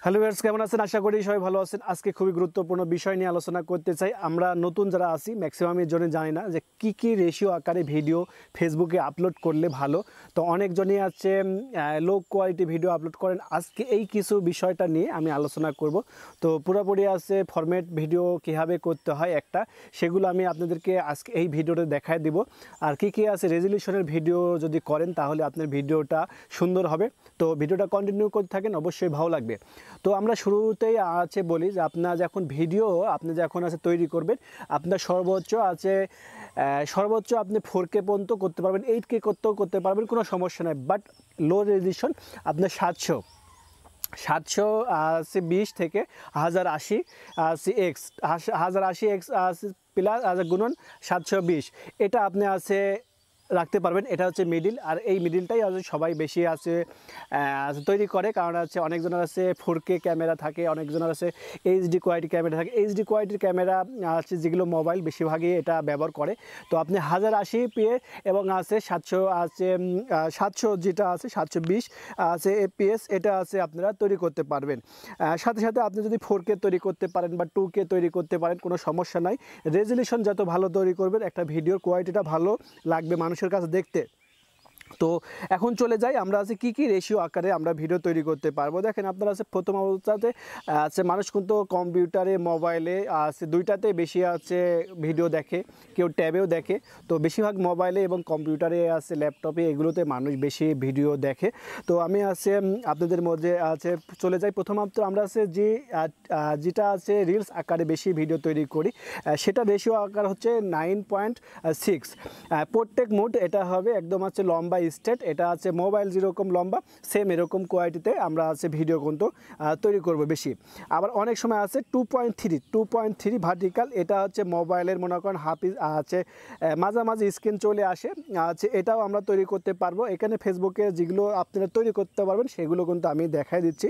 Hello viewers, কেমন আছেন? আশা করি সবাই ভালো আছেন। আজকে খুবই গুরুত্বপূর্ণ বিষয় নিয়ে আলোচনা করতে চাই। আমরা নতুন যারা আছি ম্যাক্সিমাম এর জন্য জানি না যে কি রেশিও আকারে ভিডিও ফেসবুকে আপলোড করলে ভালো। তো অনেকজনই আছে লো কোয়ালিটি ভিডিও আপলোড করেন। আজকে এই কিছু বিষয়টা নিয়ে আমি আলোচনা করব। তো পুরোপুরি আছে ফরম্যাট ভিডিও কীভাবে করতে হয় একটা, সেগুলো আমি আপনাদেরকে আজকে এই ভিডিওতে দেখায় দিব। আর কি আছে রেজলিউশনের ভিডিও যদি করেন তাহলে আপনার ভিডিওটা সুন্দর হবে। তো ভিডিওটা কন্টিনিউ করতে থাকেন, অবশ্যই ভালো লাগবে। তো আমরা শুরুতেই আছে বলি যে আপনার যখন ভিডিও আপনি যখন আছে তৈরি করবেন, আপনার সর্বোচ্চ আপনি 4K পর্যন্ত করতে পারবেন, 8K করতে পারবেন, কোনো সমস্যা নাই। বাট লো রেজলিউশন আপনার 720 থেকে 1080 এক্স 1080 এক্স প্লাস গুণন 720, এটা আপনি আছে রাখতে পারবেন। এটা হচ্ছে মিডিল, আর এই মিডিলটাই সবাই বেশি আছে তৈরি করে। কারণ আছে অনেকজনের আছে 4K ক্যামেরা থাকে, অনেকজনের আছে এইচডি কোয়ালিটি ক্যামেরা থাকে। এইচডি কোয়ালিটির ক্যামেরা আছে যেগুলো মোবাইল বেশিরভাগই এটা ব্যবহার করে। তো আপনি 1080p এবং আছে 700 যেটা আছে 720 আছে এপিএস, এটা আছে আপনারা তৈরি করতে পারবেন। সাথে সাথে আপনি যদি 4K তৈরি করতে পারেন বা 2K তৈরি করতে পারেন, কোনো সমস্যা নাই। রেজলিউশন যত ভালো তৈরি করবেন, একটা ভিডিওর কোয়ালিটিটা ভালো লাগবে মানুষের কাছে দেখতে। তো এখন চলে যাই আমরা আছে কি রেশিও আকারে আমরা ভিডিও তৈরি করতে পারবো। দেখেন আপনারা আছে প্রথম অবস্থাতে আছে মানুষ কিন্তু কম্পিউটারে মোবাইলে আছে দুইটাতে বেশি আছে ভিডিও দেখে, কেউ ট্যাবেও দেখে। তো বেশিরভাগ মোবাইলে এবং কম্পিউটারে আছে ল্যাপটপে এগুলোতে মানুষ বেশি ভিডিও দেখে। তো আমি আছে আপনাদের মধ্যে আছে চলে যাই। প্রথমত আমরা আছে যেটা আছে রিলস আকারে বেশি ভিডিও তৈরি করি, সেটা রেশিও আকার হচ্ছে 9.6। প্রত্যেক মোড এটা হবে একদম আছে লম্বা স্ট্রেট, এটা আছে মোবাইল যেরকম লম্বা সেম এরকম কোয়ালিটিতে আমরা আছে ভিডিও কিন্তু তৈরি করব বেশি। আবার অনেক সময় আছে 2.3 ভার্টিক্যাল, এটা হচ্ছে মোবাইলের মনে করেন আছে মাঝামাঝি স্ক্রিন চলে আসে আছে, এটাও আমরা তৈরি করতে পারবো। এখানে ফেসবুকে যেগুলো আপনারা তৈরি করতে পারবেন সেগুলো কিন্তু আমি দেখাই দিচ্ছি।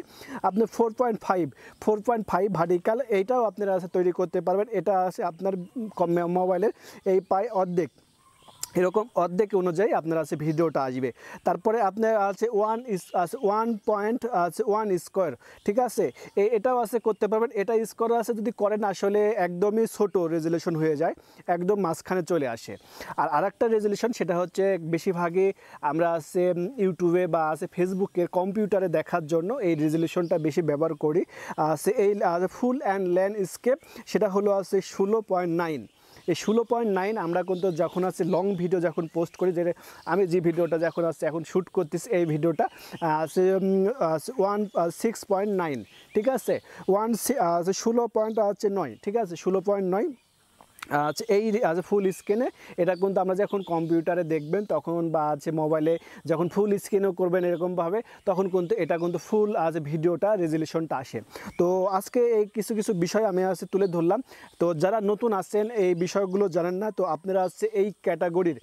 আপনি 4.5 ভার্টিক্যাল এইটাও আপনারা আছে তৈরি করতে পারবেন। এটা আছে আপনার মোবাইলের এই পায় অর্ধেক, এরকম অর্ধেক অনুযায়ী আপনার আছে ভিডিওটা আসবে। তারপরে আপনার আছে 1.1 স্কোয়ার, ঠিক আছে, এটাও আছে করতে পারবেন। এটা স্কোয়ার আছে যদি করেন আসলে একদমই ছোটো রেজলিউশন হয়ে যায়, একদম মাঝখানে চলে আসে। আর আরেকটা রেজলিউশন সেটা হচ্ছে বেশিরভাগই আমরা আছে ইউটিউবে বা আছে ফেসবুকের কম্পিউটারে দেখার জন্য এই রেজলিউশনটা বেশি ব্যবহার করি। এই ফুল অ্যান্ড ল্যান্ডস্কেপ, সেটা হলো আছে 16.9। এই 16.9 আমরা কিন্তু যখন আছে লং ভিডিও যখন পোস্ট করি, যে আমি যে ভিডিওটা যখন আছে এখন শ্যুট করতেছি, এই ভিডিওটা আছে 6.9, ঠিক আছে, 16.9, ঠিক আছে, 16.9। আচ্ছা, এই ফুল স্ক্রিনে এটা কিন্তু আমরা যখন কম্পিউটারে দেখবেন তখন বা আছে মোবাইলে যখন ফুল স্ক্রিনেও করবেন এরকমভাবে, তখন কিন্তু এটা কিন্তু ফুল ভিডিওটা রেজলিউশনটা আসে। তো আজকে এই কিছু বিষয় আমি আছে তুলে ধরলাম। তো যারা নতুন আছেন এই বিষয়গুলো জানেন না, তো আপনারা আছে এই ক্যাটাগরির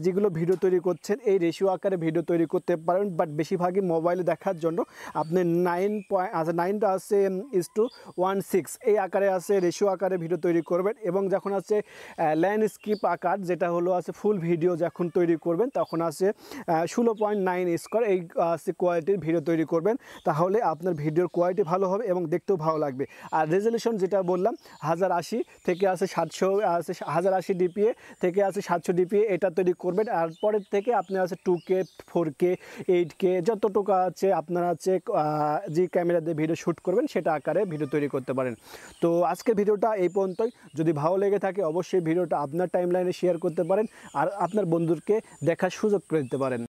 যেগুলো ভিডিও তৈরি করছেন এই রেশিও আকারে ভিডিও তৈরি করতে পারেন। বাট বেশিরভাগই মোবাইলে দেখার জন্য আপনি 9টা আছে 1:16 এই আকারে আছে রেশিও আকারে ভিডিও তৈরি করবেন। এবং যখন আছে ল্যান্ডস্কেপ আকার, যেটা হলো আছে ফুল ভিডিও যখন তৈরি করবেন তখন আছে 16.9 স্কোয়ার এই কোয়ালিটির ভিডিও তৈরি করবেন। তাহলে আপনার ভিডিওর কোয়ালিটি ভালো হবে এবং দেখতেও ভালো লাগবে। আর রেজলিউশন যেটা বললাম 1080 থেকে আছে 700 আছে 1080 ডিপিএ থেকে আছে 700 ডিপিএ এটা তৈরি করবেন। আর পরের থেকে আপনি আছে 2K 4K 8K যতটুকু আছে আপনারা আছে যে ক্যামেরা দিয়ে ভিডিও শ্যুট করবেন সেটা আকারে ভিডিও তৈরি করতে পারেন। তো আজকের ভিডিওটা এই পর্যন্তই। যদি ভালো লেগে থাকে অবশ্যই ভিডিওটা আপনার টাইমলাইনে শেয়ার করতে পারেন আর আপনার বন্ধুকে দেখার সুযোগ করে দিতে পারেন।